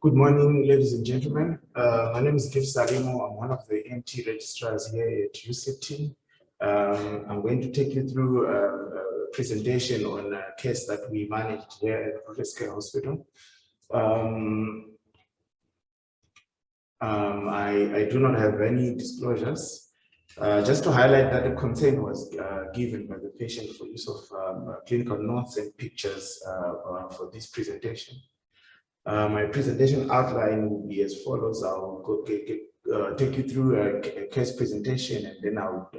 Good morning, ladies and gentlemen. My name is Gift Salimo. I'm one of the ENT registrars here at UCT. I'm going to take you through a presentation on a case that we managed here at Buccal Squamous Hospital. I do not have any disclosures. Just to highlight that the consent was given by the patient for use of clinical notes and pictures for this presentation. My presentation outline will be as follows. I'll take you through a case presentation, and then I'll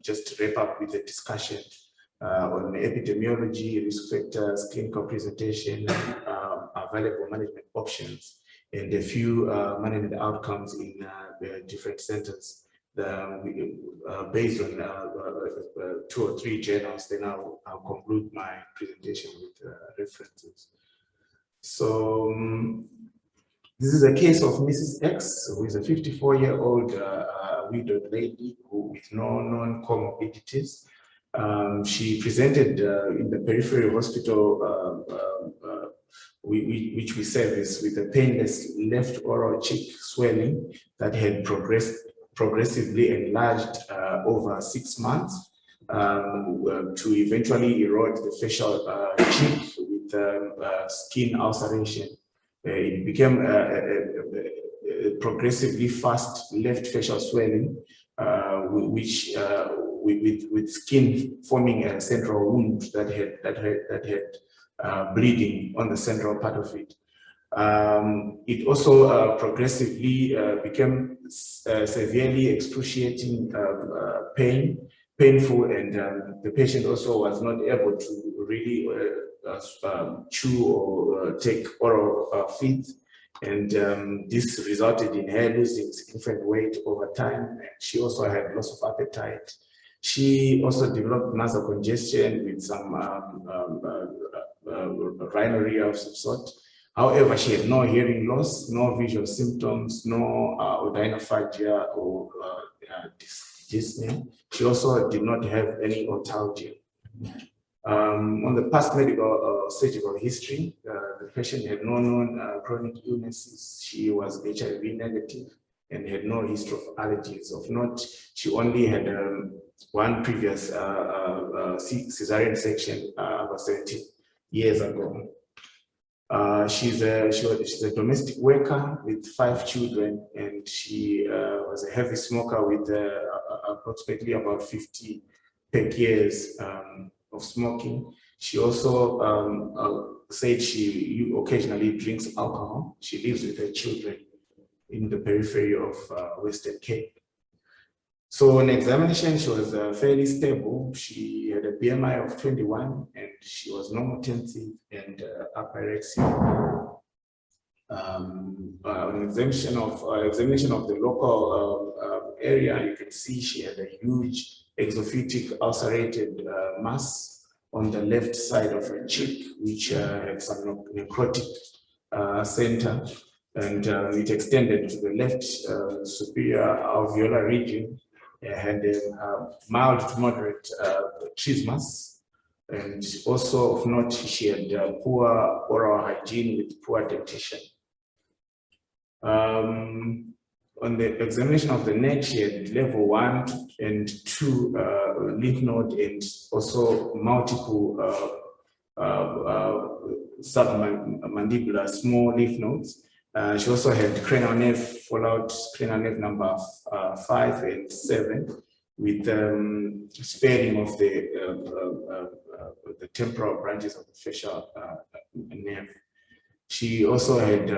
just wrap up with a discussion on epidemiology, risk factors, clinical presentation, available management options, and a few management outcomes in different centers. Based on 2 or 3 journals, then I'll conclude my presentation with references. So this is a case of Mrs. X, who is a 54-year-old widowed lady with no known comorbidities. She presented in the peripheral hospital, which we service, with a painless left oral cheek swelling that had progressively enlarged over 6 months to eventually erode the facial cheek with skin ulceration. It became a progressively fast left facial swelling, with skin forming a central wound that had bleeding on the central part of it. It also progressively became severely excruciating painful, and the patient also was not able to really chew or take oral feeds, and this resulted in her losing significant weight over time. And she also had loss of appetite. She also developed nasal congestion with some rhinorrhea of some sort. However, she had no hearing loss, no visual symptoms, no odynophagia or dyspnea. She also did not have any otalgia. On the past medical surgical history, the patient had no known chronic illnesses. She was HIV negative and had no history of allergies. Of note, she only had one previous cesarean section about 17 years ago. She's a domestic worker with 5 children, and she was a heavy smoker with approximately about 50 peck years of smoking. She also said she occasionally drinks alcohol. She lives with her children in the periphery of Western Cape. So in examination, she was fairly stable. She had a BMI of 21, and she was normotensive and apyrexia. On examination of the local area, you can see she had a huge exophytic ulcerated mass on the left side of her cheek, which had some necrotic center, and it extended to the left superior alveolar region. Had a mild to moderate trismus, and also of note, she had poor oral hygiene with poor dentition. On the examination of the neck, she had level 1 and 2 lymph node, and also multiple submandibular small lymph nodes. She also had cranial nerve fallout, cranial nerve number 5 and 7, with sparing of the temporal branches of the facial nerve. She also had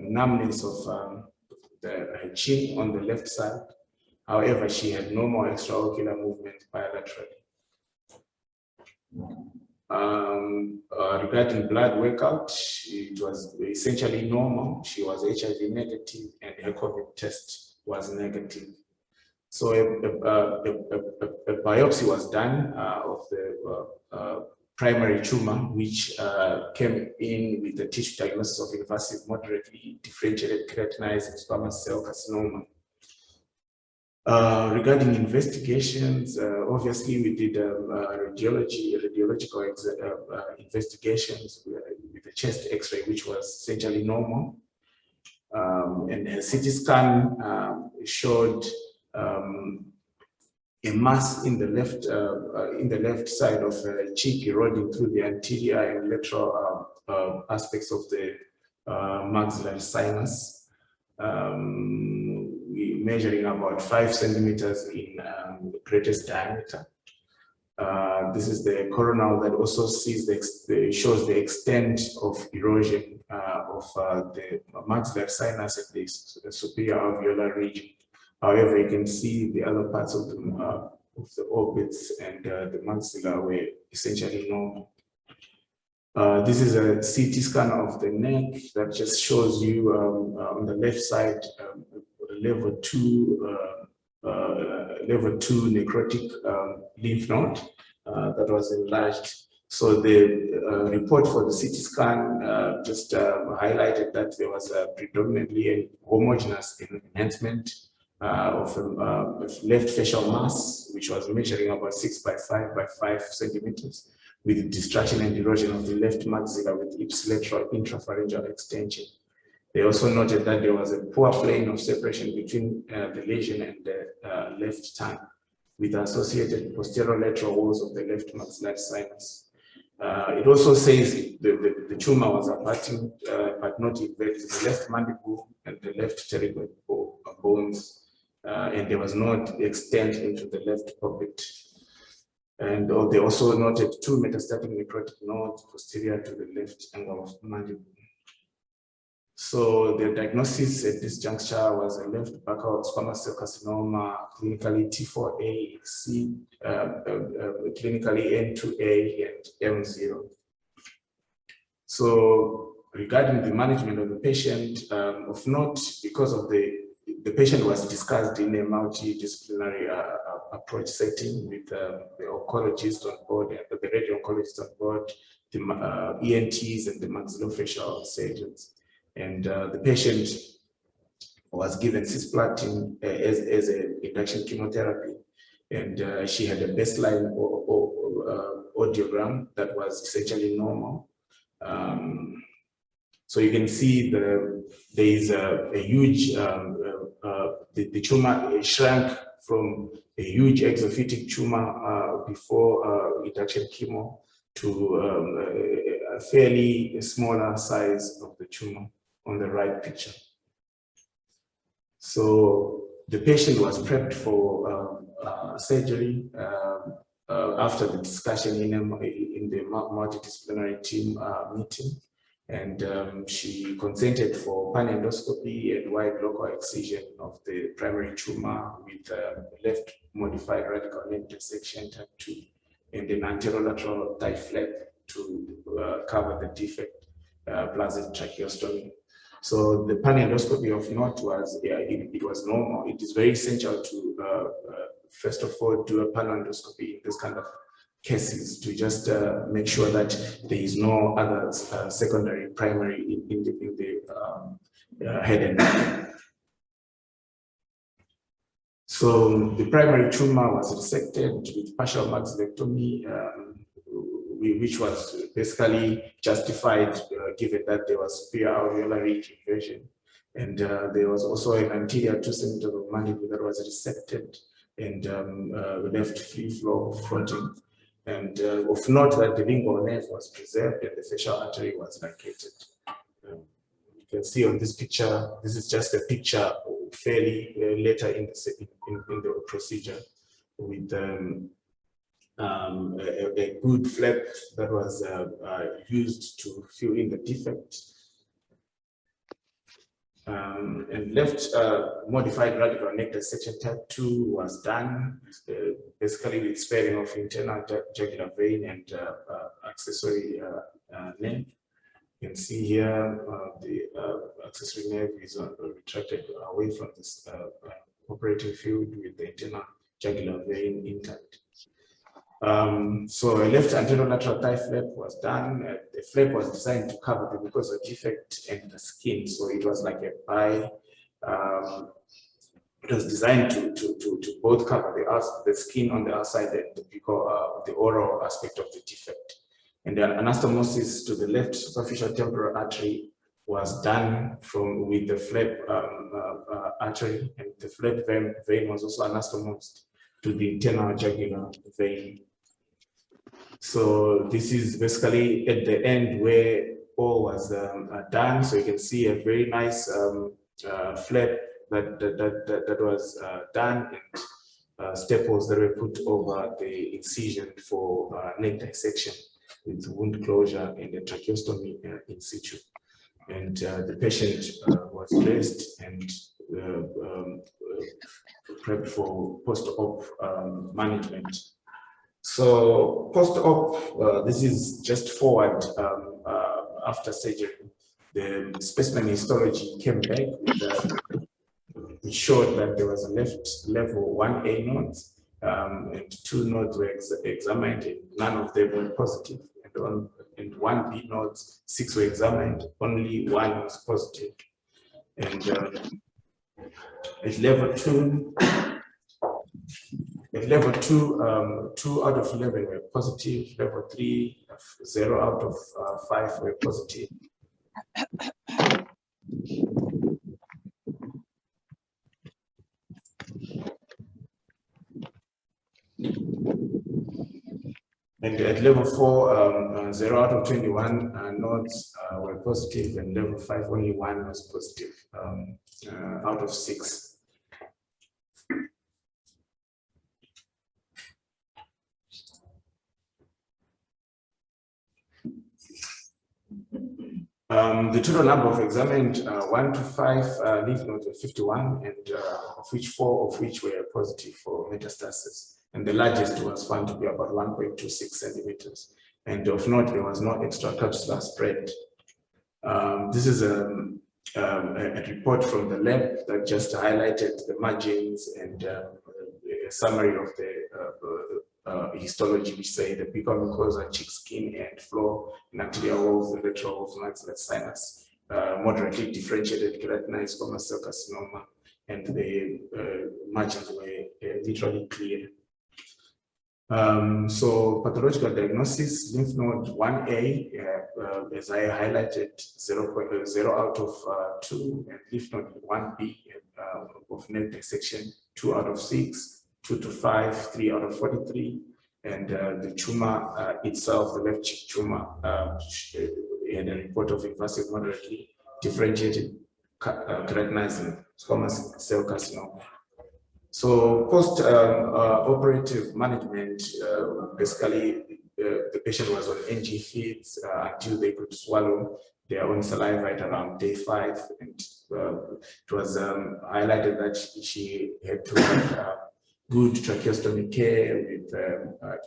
numbness of her chin on the left side. However, she had no more extraocular movement bilaterally. Regarding blood workout, it was essentially normal. She was HIV negative, and her COVID test was negative. So a biopsy was done of the primary tumor, which came in with the tissue diagnosis of invasive moderately differentiated keratinized squamous cell carcinoma. Regarding investigations, obviously we did radiological investigations with the chest X-ray, which was essentially normal. And her CT scan showed a mass in the left side of the cheek eroding through the anterior and lateral aspects of the maxillary sinus. We measuring about 5 centimeters in greatest diameter. This is the coronal that also sees shows the extent of erosion of the maxillary sinus at the superior alveolar region. However, you can see the other parts of the orbits and the maxilla were essentially normal. This is a CT scan of the neck that just shows you on the left side level 2 necrotic lymph node that was enlarged. So the report for the CT scan just highlighted that there was a predominantly a homogeneous enhancement of left facial mass, which was measuring about 6 by 5 by 5 centimeters, with destruction and erosion of the left maxilla with ipsilateral intrapharyngeal extension. They also noted that there was a poor plane of separation between the lesion and the left tongue, with associated posterolateral walls of the left maxillary sinus. It also says the tumor was aparting, but not inverted, the left mandible and the left pterygoid bones, and there was no extent into the left pocket. And they also noted 2 metastatic necrotic nodes posterior to the left angle of the mandible. So the diagnosis at this juncture was a left buccal squamous cell carcinoma, clinically T4A, clinically N2A and M0. So regarding the management of the patient, of note, because of the patient was discussed in a multidisciplinary approach setting with the oncologist on board, the radio oncologist on board, the ENTs and the maxillofacial surgeons. And the patient was given cisplatin as an induction chemotherapy, and she had a baseline audiogram that was essentially normal. So you can see there is a huge, the tumor shrank from a huge exophytic tumor before induction chemo to a fairly smaller size of the tumor on the right picture. So the patient was prepped for surgery after the discussion in the multidisciplinary team meeting, and she consented for panendoscopy and wide local excision of the primary tumor with left modified radical neck dissection type 2 and an anterolateral thigh flap to cover the defect plus a tracheostomy. So the panendoscopy of note was, it was normal. It is very essential to, first of all, do a panendoscopy in this kind of cases to just make sure that there is no other secondary primary in the head and neck. So the primary tumor was resected with partial maxillectomy, which was basically justified given that there was superior alveolar ridge invasion. And there was also an anterior 2 centimeters of mandible that was resected and left free flow floating. And of note that the lingual nerve was preserved and the facial artery was ligated. You can see on this picture, this is just a picture fairly later in the procedure with a good flap that was used to fill in the defect. And left modified radical neck dissection type 2 was done, basically with sparing of internal jugular vein and accessory nerve. You can see here the accessory nerve is retracted away from this operating field with the internal jugular vein intact. So a left anterolateral thigh flap was done. The flap was designed to cover the mucosal defect and the skin, so it was like a bi. It was designed to both cover the skin on the outside and the oral aspect of the defect. And then anastomosis to the left superficial temporal artery was done with the flap artery, and the flap vein was also anastomosed to the internal jugular vein. So this is basically at the end where all was done. So you can see a very nice flap that was done, and staples that were put over the incision for neck dissection with wound closure and the tracheostomy in situ. And the patient was dressed and prepped for post-op management. So post-op, this is just forward after surgery. The specimen histology came back with it showed that there was a left level 1A nodes and 2 nodes were examined, and none of them were positive. And 1B nodes, 6 were examined, only 1 was positive. And at level 2, 2 out of 11 were positive. Level 3, 0 out of 5 were positive. And at level 4, 0 out of 21 nodes were positive, and level 5, only 1 was positive out of 6. The total number of examined 1 to 5 lymph nodes were 51, and of which 4 of which were positive for metastasis. And the largest was found to be about 1.26 centimeters. And of note, there was no extracapsular spread. This is a report from the lab that just highlighted the margins and a summary of the histology, which say the buccal mucosa, cheek skin, and floor, and anterior walls, the lateral walls, maxillary sinus, moderately differentiated keratinized squamous cell carcinoma, and the margins were literally clear. So pathological diagnosis, lymph node 1A, as I highlighted, 0 out of 2, and lymph node 1B of neck dissection, 2 out of 6, 2 to 5, 3 out of 43, and the tumor itself, the left cheek tumor, had a report of invasive moderately differentiated keratinized squamous cell carcinoma. So post-operative management, basically the patient was on NG feeds until they could swallow their own saliva at around day 5, and it was highlighted that she had to have good tracheostomy care with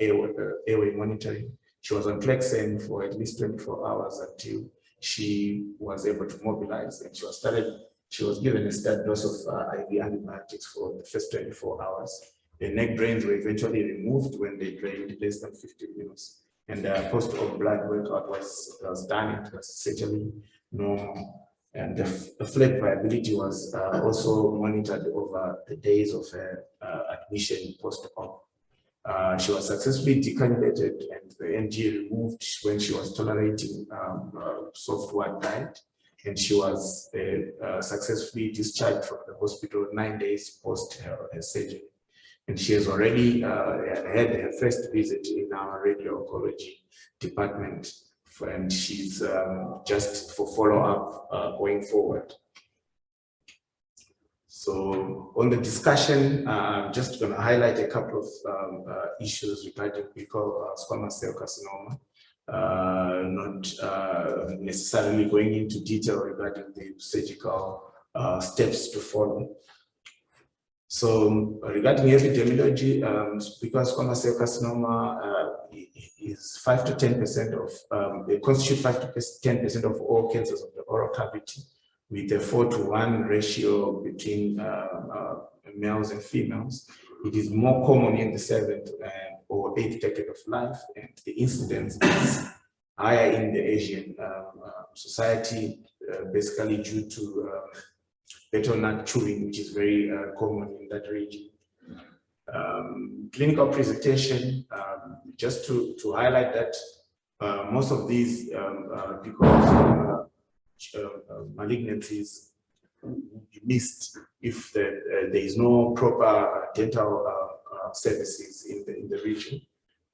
airway monitoring. She was on Plexen for at least 24 hours until she was able to mobilize, and she was given a stat dose of IV antibiotics for the first 24 hours. The neck drains were eventually removed when they drained less than 50 mils. And post-op blood workout was done. It was essentially normal. And the flap viability was also monitored over the days of her admission post-op. She was successfully decannulated and the NG removed when she was tolerating soft word diet. And she was successfully discharged from the hospital 9 days post her surgery. And she has already had her first visit in our radio-oncology department, and she's just for follow-up going forward. So on the discussion, I'm just going to highlight a couple of issues regarding buccal squamous cell carcinoma. Not necessarily going into detail regarding the surgical steps to follow. So regarding epidemiology, buccal squamous cell carcinoma is 5 to 10% of, they constitute 5 to 10% of all cancers of the oral cavity, with a 4 to 1 ratio between males and females. It is more common in the 7th or 8th decade of life, and the incidence is higher in the Asian society, basically due to betel nut chewing, which is very common in that region. Clinical presentation, just to highlight that most of these, because malignancies will be missed if there is no proper dental services in the region.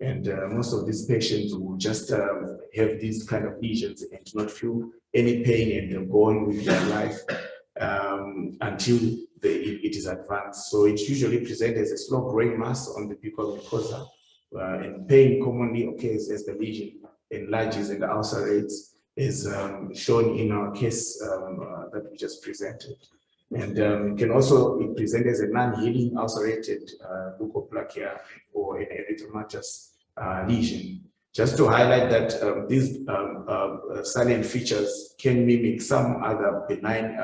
And most of these patients will just have these kind of lesions and not feel any pain and go on with their life until it is advanced. So it usually presents as a slow growing mass on the buccal mucosa, and pain commonly occurs as the lesion enlarges and ulcerates, as shown in our case that we just presented. And it can also present as a non-healing ulcerated leukoplakia or an erythematous lesion. Just to highlight that these salient features can mimic some other benign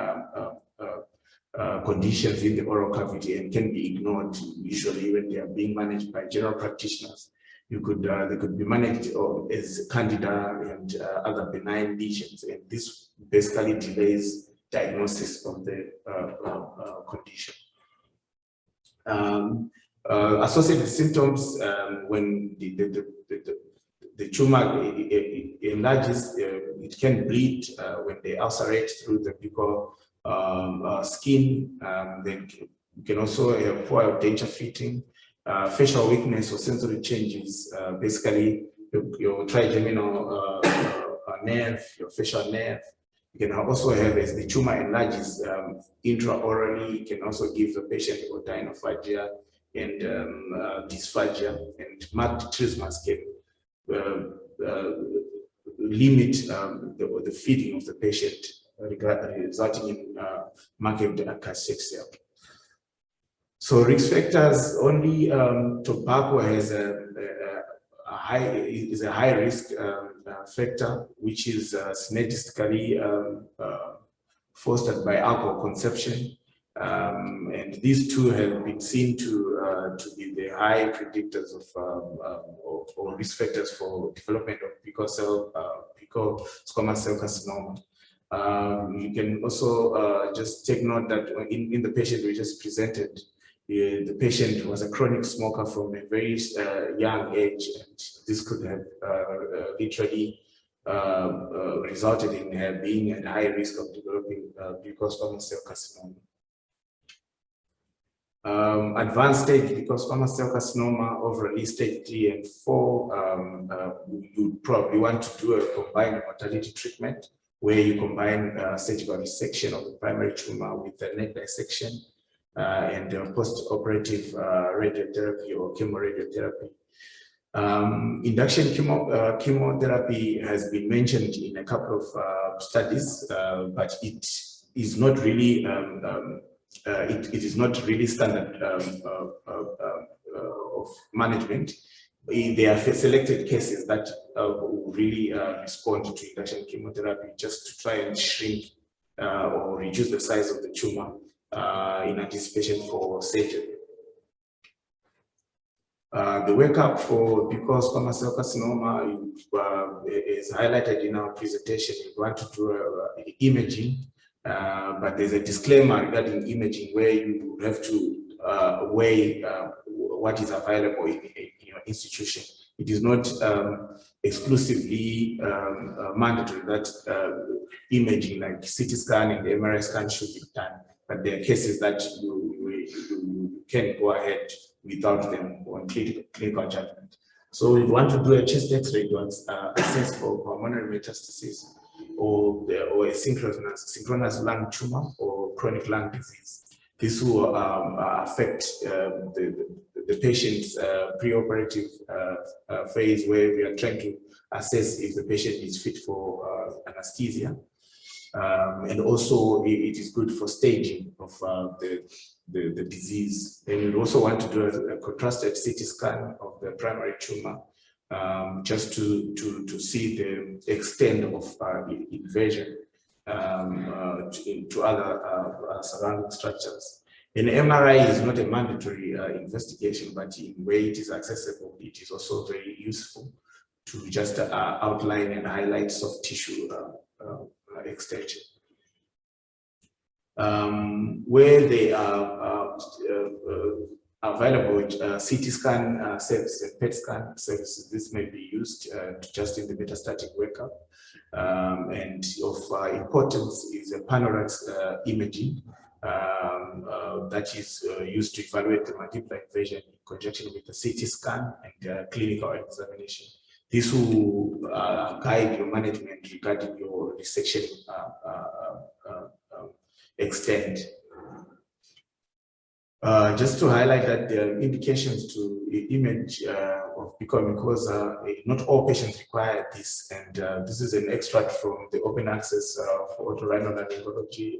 conditions in the oral cavity and can be ignored usually when they are being managed by general practitioners. They could be managed as candida and other benign lesions, and this basically delays diagnosis of the condition. Associated symptoms when the tumor enlarges, it can bleed when they ulcerate through the buccal skin. Then you can also have poor denture fitting, facial weakness or sensory changes, basically your trigeminal nerve, your facial nerve. You can also have, as the tumor enlarges intraorally, it can also give the patient odynophagia and dysphagia, and marked trismus can limit the feeding of the patient, resulting in marked cachexia. So risk factors: only tobacco has a high risk factor, which is synergistically fostered by alcohol consumption, and these two have been seen to be the high predictors of or risk factors for development of buccal squamous cell carcinoma. You can also just take note that in the patient we just presented, the patient was a chronic smoker from a very young age, and this could have literally resulted in her being at high risk of developing buccal squamous cell carcinoma. Advanced stage buccal squamous cell carcinoma, overall stage 3 and 4, you probably want to do a combined mortality treatment where you combine surgical resection of the primary tumor with the neck dissection and post-operative radiotherapy or chemoradiotherapy. Induction chemotherapy has been mentioned in a couple of studies, but it is not really it is not really standard of management. There are selected cases that really respond to induction chemotherapy just to try and shrink or reduce the size of the tumor in anticipation for surgery. The workup for buccal squamous cell carcinoma is highlighted in our presentation. You want to do imaging, but there's a disclaimer regarding imaging where you have to weigh what is available in your institution. It is not exclusively mandatory that imaging like CT scan and MRI scan should be done, but there are cases that you can go ahead without them on clinical judgment. So if you want to do a chest X-ray to assess for pulmonary metastasis or a synchronous lung tumor or chronic lung disease, this will affect the patient's preoperative phase, where we are trying to assess if the patient is fit for anesthesia. And also it is good for staging of the disease. And you also want to do a contrasted CT scan of the primary tumor, just to see the extent of invasion into other surrounding structures. An MRI is not a mandatory investigation, but in where it is accessible, it is also very useful to just outline and highlight soft tissue extension. Where they are available CT scan services and PET scan services. This may be used just in the metastatic workup. And of importance is a panoramic imaging that is used to evaluate the multiply invasion in conjunction with the CT scan and clinical examination. This will guide your management regarding your resection extent. Just to highlight that there are indications to image of buccal mucosa. Not all patients require this, and this is an extract from the open access for otorhinolaryngology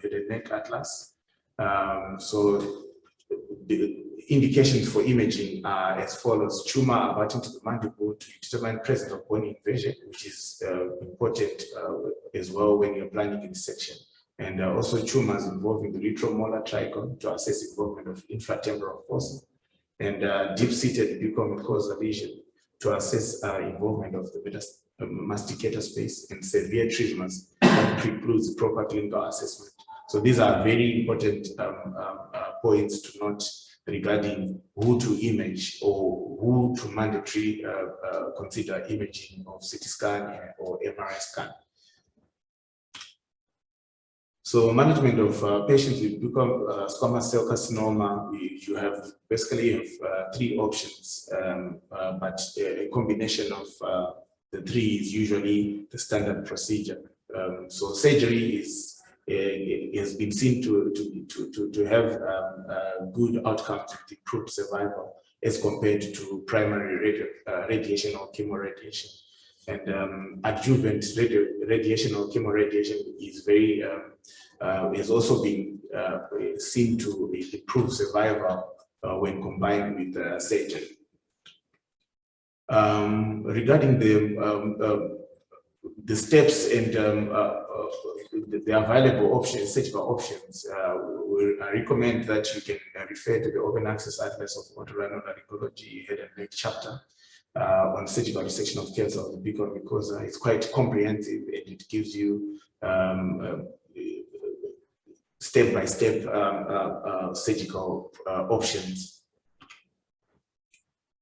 head and neck atlas. So the indications for imaging are as follows: tumor abutting to the mandible to determine presence of bone invasion, which is important as well when you're planning a dissection. And also tumors involving the retromolar trigon to assess involvement of infratemporal fossa, and deep-seated buccal mucosa lesion to assess involvement of the masticator space, and severe trismus that precludes proper clinical assessment. So these are very important points to note regarding who to image or who to mandatory consider imaging of CT scan or MRI scan. So management of patients with buccal squamous cell carcinoma, you have basically three options, but a combination of the three is usually the standard procedure. So surgery has been seen to have good outcomes with improved survival as compared to primary radiation or chemoradiation. And adjuvant radiation or chemoradiation is very has also been seen to improve survival when combined with surgery. Regarding the steps and the available options, surgical options, I recommend that you can refer to the Open Access Atlas of Otorhinolaryngology Head and Neck chapter on surgical resection of cancer of the buccal mucosa. It's quite comprehensive, and it gives you step-by-step surgical options.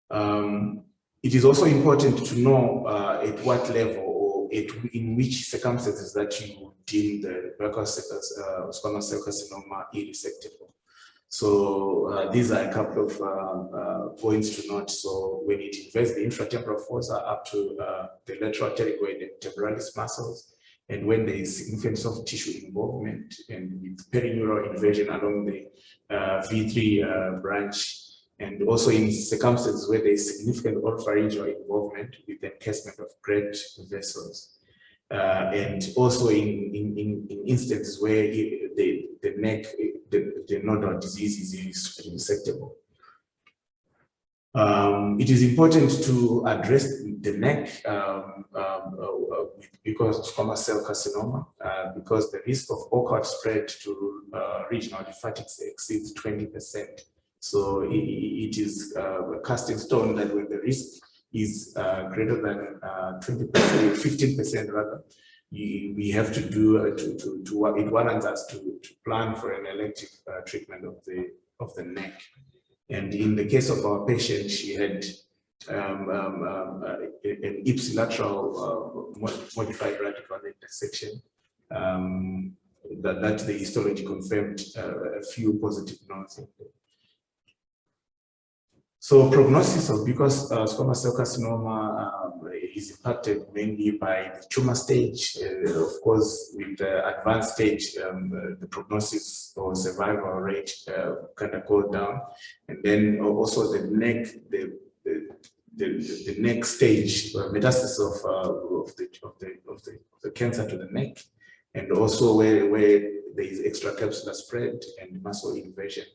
It is also important to know at what level or in which circumstances that you deem the buccal squamous cell carcinoma irresectable. So these are a couple of points to note. So when it invests the infratemporal fossa up to the lateral pterygoid and temporalis muscles, and when there is significant soft tissue involvement and with perineural invasion along the V3 branch, and also in circumstances where there is significant oropharyngeal involvement with the encasement of great vessels, and also in instances where the neck, the nodal disease is resectable. It is important to address the neck because of squamous cell carcinoma, because the risk of awkward spread to regional lymphatics exceeds 20%. So it is cast in stone that when the risk is greater than 20%, 15% rather, we have to do it warrants us to plan for an elective treatment of the neck. And in the case of our patient, she had an ipsilateral modified radical neck dissection that the histology confirmed a few positive notes. So prognosis of buccal squamous cell carcinoma is impacted mainly by the tumor stage. Of course, with the advanced stage, the prognosis or survival rate kind of go down, and then also the neck, the next stage, metastasis of the cancer to the neck, and also where there is extracapsular spread and muscle invasion.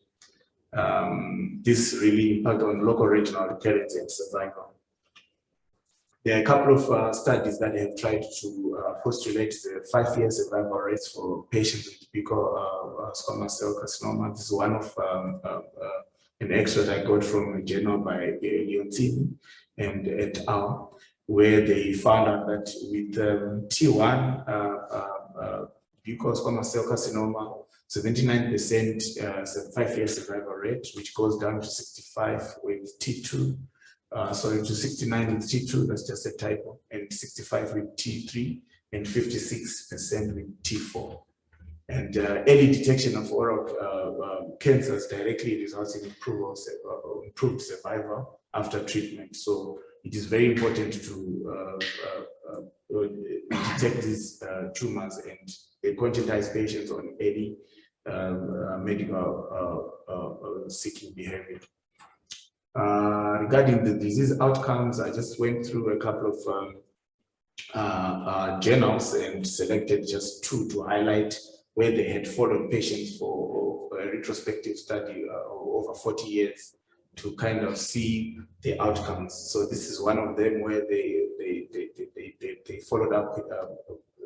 This really impact on local regional recurrence and survival. There are a couple of studies that have tried to postulate the 5-year survival rates for patients with buccal squamous cell carcinoma. This is one of an extract I got from a journal by Leontini and et al., where they found out that with T1 buccal squamous cell carcinoma, 79% 5-year survival rate, which goes down to 65 with T2. Sorry, to 69 with T2, that's just a typo, and 65 with T3, and 56% with T4. And early detection of oral cancers directly results in improved survival after treatment. So it is very important to detect these tumors and conscientize patients on early medical seeking behavior. Regarding the disease outcomes, I just went through a couple of journals and selected just two to highlight where they had followed patients for a retrospective study over 40 years to kind of see the outcomes. So this is one of them where they followed up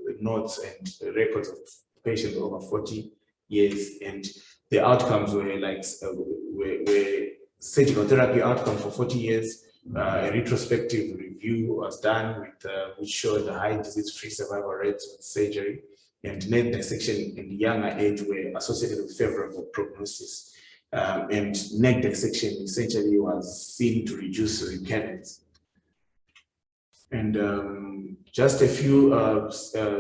with notes and records of patients over 40 years, and the outcomes were like were surgical therapy outcome for 40 years. A retrospective review was done with which showed the high disease-free survival rates with surgery, and neck dissection in the younger age were associated with favorable prognosis. And neck dissection essentially was seen to reduce recurrence. And just a few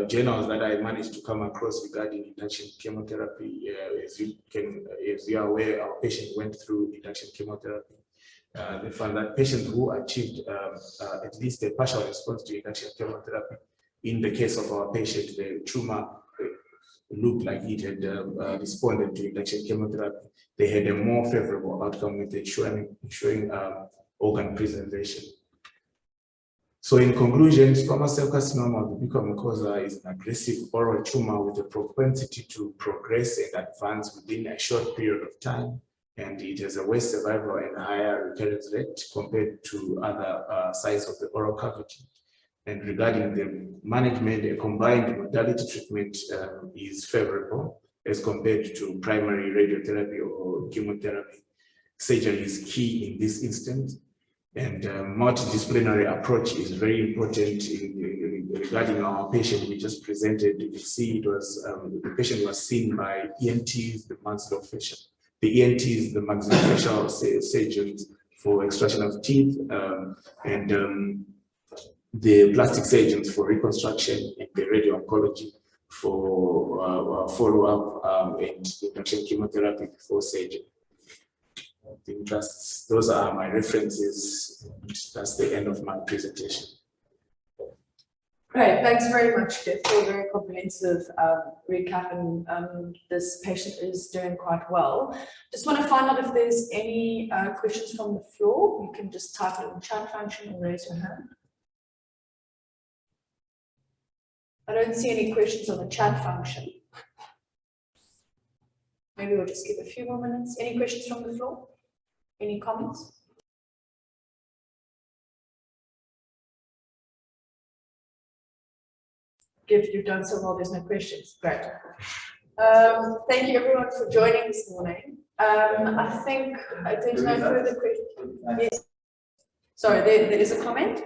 journals that I managed to come across regarding induction chemotherapy. As you are aware, our patient went through induction chemotherapy. They found that patients who achieved at least a partial response to induction chemotherapy, in the case of our patient, the tumor looked like it had responded to induction chemotherapy. They had a more favorable outcome with ensuring organ preservation. So in conclusion, squamous cell carcinoma of the buccal mucosa is an aggressive oral tumor with a propensity to progress and advance within a short period of time, and it has a worse survival and higher recurrence rate compared to other sites of the oral cavity. And regarding the management, a combined modality treatment is favorable as compared to primary radiotherapy or chemotherapy. Surgery is key in this instance, and multidisciplinary approach is very important regarding our patient we just presented. You can see it was the patient was seen by ENTs, the maxillofacial, the ENTs, the maxillofacial surgeons for extraction of teeth, and the plastic surgeons for reconstruction, and the radio-oncology for follow-up and induction chemotherapy before surgery. I think those are my references. That's the end of my presentation. Great, thanks very much, Gift, for a very comprehensive recap, and this patient is doing quite well. Just want to find out if there's any questions from the floor. You can just type it in the chat function or raise your hand. I don't see any questions on the chat function. Maybe we'll just give a few more minutes. Any questions from the floor? Any comments? If you've done so well, there's no questions. Great. Thank you everyone for joining this morning. I think there's no further questions. Yes. Sorry, there is a comment.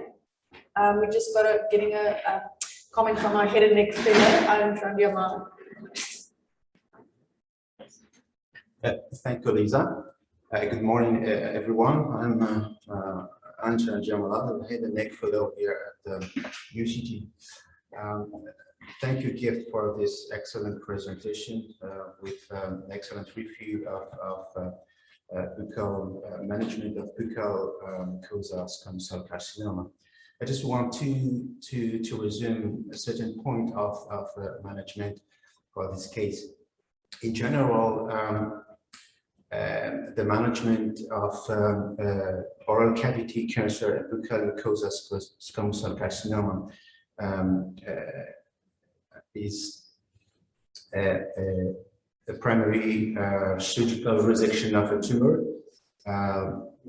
We just got getting a comment from our head and neck fellow, Randyama. Thank you, Lisa. Good morning, everyone. I'm Anja Jamalal, head and neck fellow here at the UCT. Thank you, Gift, for this excellent presentation with excellent review of buccal management of buccal mucosa squamous cell carcinoma. I just want to resume a certain point of management for this case. In general, the management of oral cavity cancer and buccal mucosa squamous cell carcinoma is a primary surgical resection of a tumor,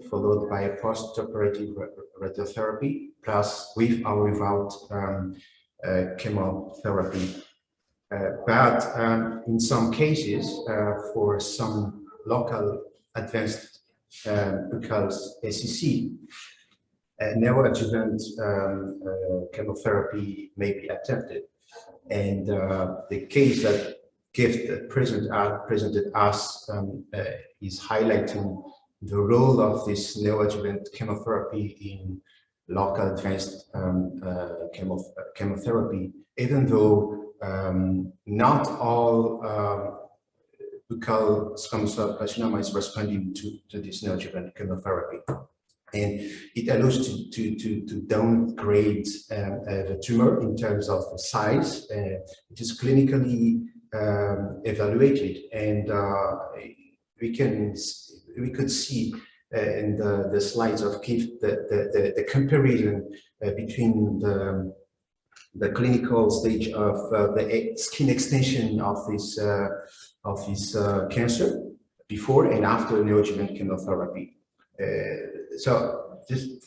followed by a post-operative radiotherapy, plus with or without chemotherapy. But in some cases, for some local advanced Buccal SCC, neoadjuvant chemotherapy may be attempted. And the case that Gift presented us is highlighting the role of this neoadjuvant chemotherapy in local advanced chemotherapy, even though not all buccal squamous cell carcinoma is responding to this neoadjuvant chemotherapy. And it allows to downgrade the tumor in terms of the size. It is clinically evaluated, and we could see in the slides of Gift the comparison between the clinical stage of the skin extension of this cancer before and after neoadjuvant chemotherapy. So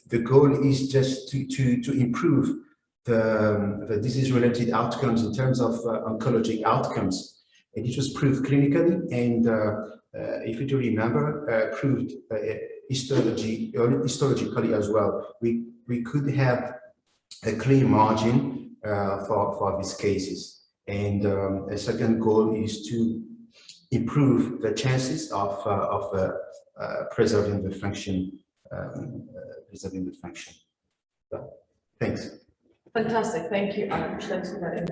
the goal is just to improve the disease-related outcomes in terms of oncologic outcomes. And it was proved clinically, and if you do remember, proved histologically as well. We could have a clear margin for these cases. And a second goal is to improve the chances of preserving the function. So, thanks. Fantastic. Thank you, Irish. Thanks for that.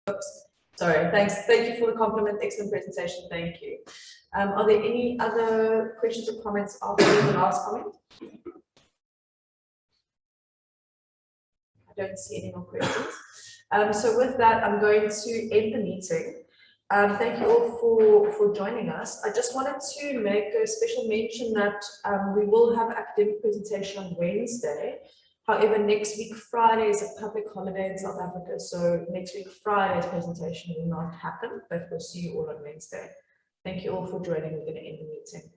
Oops. Sorry, thanks. Thank you for the compliment. Excellent presentation. Thank you. Are there any other questions or comments after the last comment? I don't see any more questions. So with that, I'm going to end the meeting. Thank you all for joining us. I just wanted to make a special mention that we will have an academic presentation on Wednesday. However, next week Friday is a public holiday in South Africa, so next week Friday's presentation will not happen, but we'll see you all on Wednesday. Thank you all for joining. We're going to end the meeting.